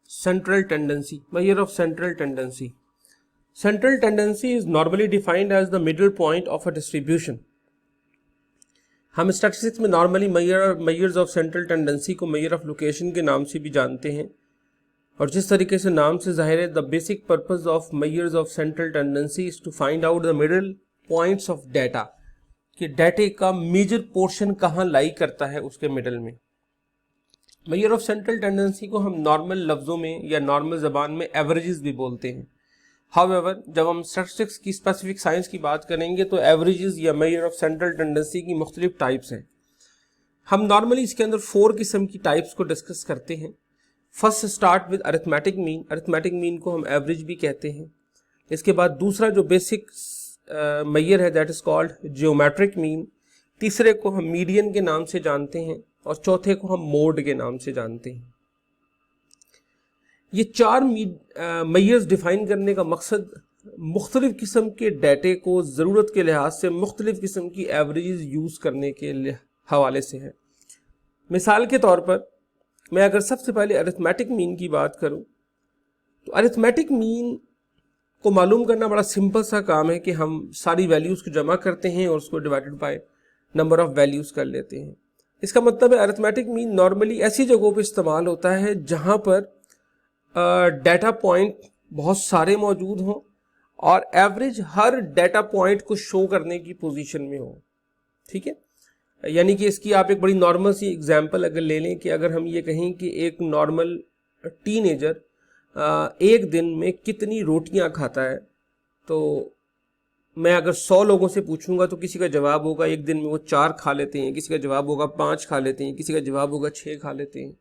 Central tendency, measure of central tendency. Central tendency is normally defined as the middle point of a distribution. हम statistics में normally measures of central tendency को measure of location के नाम से भी जानते हैं, और जिस तरीके से नाम से जाहिर है, the basic purpose of measures of central tendency is to find out the middle points of data, कि डाटे का मेजर पोर्शन कहाँ लाई करता है उसके मिडल में। मेजर ऑफ सेंट्रल टेंडेंसी को हम नॉर्मल लफ्ज़ों में या नॉर्मल ज़बान में एवरेजेस भी बोलते हैं। हाउएवर जब हम स्टैटिस्टिक्स की स्पेसिफिक साइंस की बात करेंगे तो एवरेजेस या मेजर ऑफ सेंट्रल टेंडेंसी की मुख्तलिफ टाइप्स हैं। हम नॉर्मली इसके अंदर 4 किस्म की टाइप्स को डिस्कस करते हैं। First start with arithmetic mean, arithmetic mean को हम एवरेज भी कहते हैं। इसके बाद दूसरा जो बेसिक मेजर है that is called geometric mean, तीसरे को हम मीडियन के नाम से जानते हैं, और चौथे को हम मोड के नाम से जानते हैं। ये 4 मेजर्स डिफाइन करने का मकसद मुख्तलिफ किस्म के डाटे को ज़रूरत के लिहाज से मुख्तलिफ किस्म की एवरेजेस यूज़ करने के हवाले से है। मिसाल के तौर पर मैं अगर सबसे पहले अरिथमेटिक मीन की बात करूं, तो अरिथमेटिक मीन को मालूम करना बड़ा सिंपल सा काम है कि हम सारी वैल्यूज़ को जमा करते हैं और उसको divided by number of values कर लेते हैं। इसका मतलब है अरिथमेटिक मीन नॉर्मली ऐसी जगहों पर इस्तेमाल होता है जहाँ पर डाटा पॉइंट बहुत सारे मौजूद हों और एवरेज हर डाटा पॉइंट को शो करने की पोजीशन में हो। ठीक है, यानी कि इसकी आप एक बड़ी नॉर्मल सी एग्जांपल अगर ले लें कि अगर हम ये कहें कि एक नॉर्मल टीनेजर एक दिन में कितनी रोटियां खाता है, तो मैं अगर 100 लोगों से पूछूंगा तो किसी का जवाब होगा एक दिन में वो 4 खा लेते हैं, किसी का जवाब होगा 5 खा लेते हैं, किसी का जवाब होगा 6 खा लेते हैं।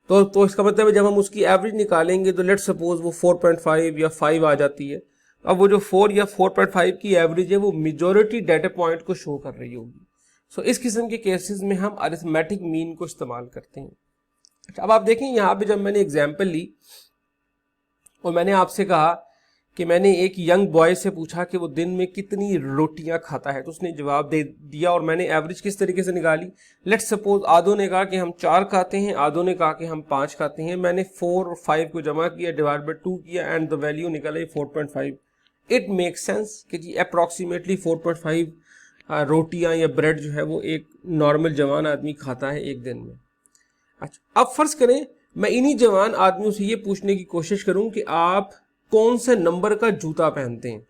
तो इसका मतलब है जब हम उसकी एवरेज निकालेंगे तो लेट्स सपोज वो 4.5 या 5 आ जाती है। अब वो जो 4 या 4.5 की एवरेज है वो मेजॉरिटी डाटा पॉइंट को शो कर रही होगी। सो इस किस्म के केसेस में हम अरिथमेटिक मीन को इस्तेमाल करते हैं। अब आप देखें यहाँ पे जब मैंने एग्जांपल ली और मैंने आपसे कहा कि मैंने एक यंग बॉय से पूछा कि वो दिन में कितनी रोटियां खाता है, तो उसने जवाब दे दिया और मैंने एवरेज किस तरीके से निकाली। लेट्स सपोज आधों ने कहा कि हम 4 खाते हैं, आधों ने कहा कि हम 5 खाते हैं। मैंने 4 और 5 को जमा किया, डिवाइड बाय 2 किया एंड द वैल्यू निकल आई 4.5। इट मेक्स सेंस कि जी अप्रॉक्सीमेटली 4.5 रोटियां या ब्रेड जो है वो एक नॉर्मल जवान आदमी खाता है एक दिन में। अच्छा, अब फर्ज करें मैं इन्हीं जवान आदमियों से ये पूछने की कोशिश करूं कि आप कौन से नंबर का जूता पहनते हैं।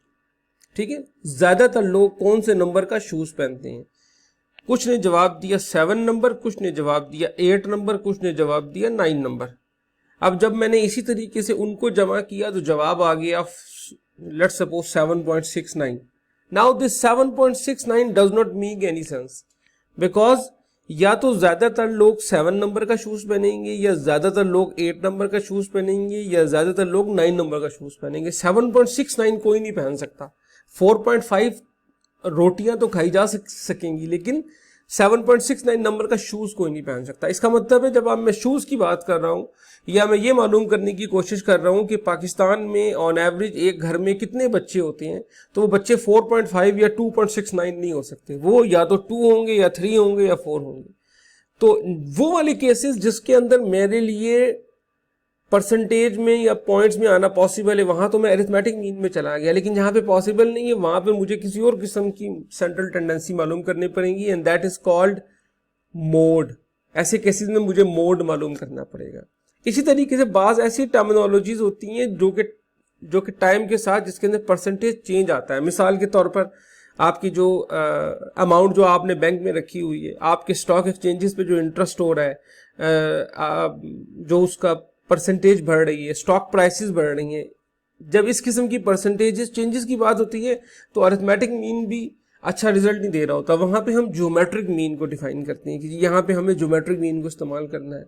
ठीक है, ज्यादातर लोग कौन से नंबर का शूज पहनते हैं। कुछ ने जवाब दिया 7 नंबर, कुछ ने जवाब दिया 8 नंबर, कुछ ने जवाब दिया 9 नंबर। अब जब मैंने इसी तरीके से उनको जमा किया तो जवाब आ गया let's suppose 7.69। Now this 7.69 does not make any sense, because या तो ज्यादातर लोग 7 नंबर का शूज पहनेंगे, या ज्यादातर लोग 8 नंबर का शूज पहनेंगे, या ज्यादातर लोग 9 नंबर का शूज पहनेंगे। 7.69 कोई नहीं पहन सकता। 4.5 रोटियां तो खाई जा सकेंगी, लेकिन 7.69 नंबर का शूज कोई नहीं पहन सकता। इसका मतलब है जब आप मैं शूज की बात कर रहा हूं या मैं ये मालूम करने की कोशिश कर रहा हूं कि पाकिस्तान में ऑन एवरेज एक घर में कितने बच्चे होते हैं, तो वो बच्चे 4.5 या 2.69 नहीं हो सकते। वो या तो 2 होंगे या 3 होंगे या 4 होंगे। तो वो वाले केसेस जिसके अंदर मेरे लिए परसेंटेज में या पॉइंट्स में आना पॉसिबल है, वहां तो मैं अरिथमेटिक मीन में चला गया। लेकिन जहां पे पॉसिबल नहीं है वहां पे मुझे किसी और किस्म की सेंट्रल टेंडेंसी मालूम करनी पड़ेगी, and that is called mode. ऐसे केसेस में मुझे मोड मालूम करना पड़ेगा। इसी तरीके से बाज ऐसी टर्मिनोलॉजीज होती हैं जो कि टाइम के साथ जिसके अंदर परसेंटेज चेंज आता है। मिसाल के तौर पर आपकी जो अमाउंट जो आपने बैंक में रखी हुई है, आपके स्टॉक एक्सचेंजेस पे जो इंटरेस्ट हो रहा है, जो उसका परसेंटेज बढ़ रही है, स्टॉक प्राइसेस बढ़ रही हैं, जब इस किस्म की परसेंटेजेस चेंजेस की बात होती है तो अरिथमेटिक मीन भी अच्छा रिजल्ट नहीं दे रहा होता। वहां पे हम ज्योमेट्रिक मीन को डिफाइन करते हैं कि यहाँ पे हमें ज्योमेट्रिक मीन को इस्तेमाल करना है।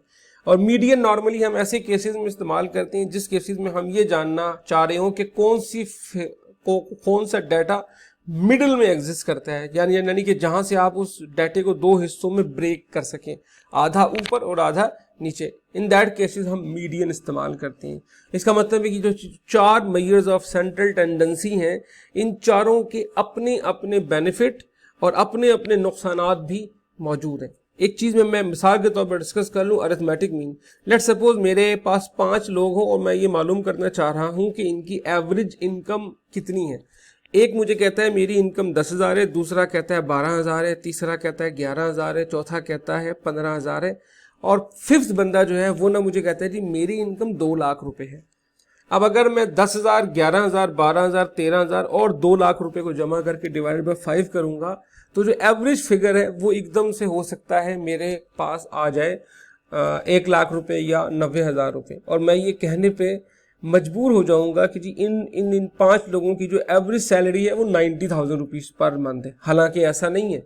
और मीडियन नॉर्मली हम ऐसे केसेस में इस्तेमाल करते हैं जिस केसेस में हम ये जानना चाह रहे हो कि कौन सा डाटा मिडिल में एग्जिस्ट करता है, यानी कि जहां से आप उस डाटे को 2 हिस्सों में ब्रेक कर सकें, आधा ऊपर और आधा नीचे। इन दैट केसेस हम मीडियन इस्तेमाल करते हैं। इसका मतलब है कि जो 4 मेजर्स ऑफ सेंट्रल टेंडेंसी हैं, इन चारों के अपने अपने बेनिफिट और अपने अपने नुकसानात भी मौजूद हैं। एक चीज़ में मैं मिसाल के तौर पर डिस्कस कर लूँ, अरिथमेटिक मीन। लेट सपोज मेरे पास 5 लोग हो और मैं ये मालूम करना चाह रहा हूँ कि इनकी एवरेज इनकम कितनी है। एक मुझे कहता है मेरी इनकम 10,000 है, दूसरा कहता है 12,000 है, तीसरा कहता है 11,000 है, चौथा कहता है 15,000 है, और फिफ्थ बंदा जो है वो ना मुझे कहता है जी मेरी इनकम 2 लाख रुपए है। अब अगर मैं 10,000, 11,000, 12,000, 13,000 और 2 लाख रुपए को जमा करके डिवाइड बाय 5 करूंगा तो जो एवरेज फिगर है वो एकदम से हो सकता है मेरे पास आ जाए 1 लाख रुपए या 90,000 रुपए, और मैं ये कहने पे मजबूर हो जाऊंगा कि जी इन 5 लोगों की जो एवरेज सैलरी है वो 90,000 रुपीज पर मंथ है। हालांकि ऐसा नहीं है।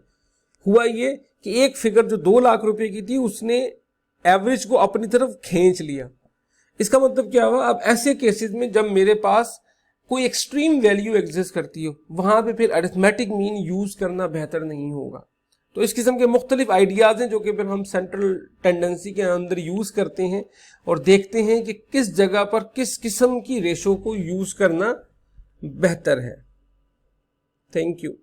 हुआ ये कि एक फिगर जो 2 लाख रुपए की थी उसने एवरेज को अपनी तरफ खींच लिया। इसका मतलब क्या हुआ, अब ऐसे केसेस में जब मेरे पास कोई एक्सट्रीम वैल्यू एग्जिस्ट करती हो वहां पे फिर अरिथमेटिक मीन यूज करना बेहतर नहीं होगा। तो इस किस्म के मुख्तलिफ आइडियाज हैं जो कि फिर हम सेंट्रल टेंडेंसी के अंदर यूज करते हैं और देखते हैं कि किस जगह पर किस किस्म की रेशो को यूज करना बेहतर है। Thank you.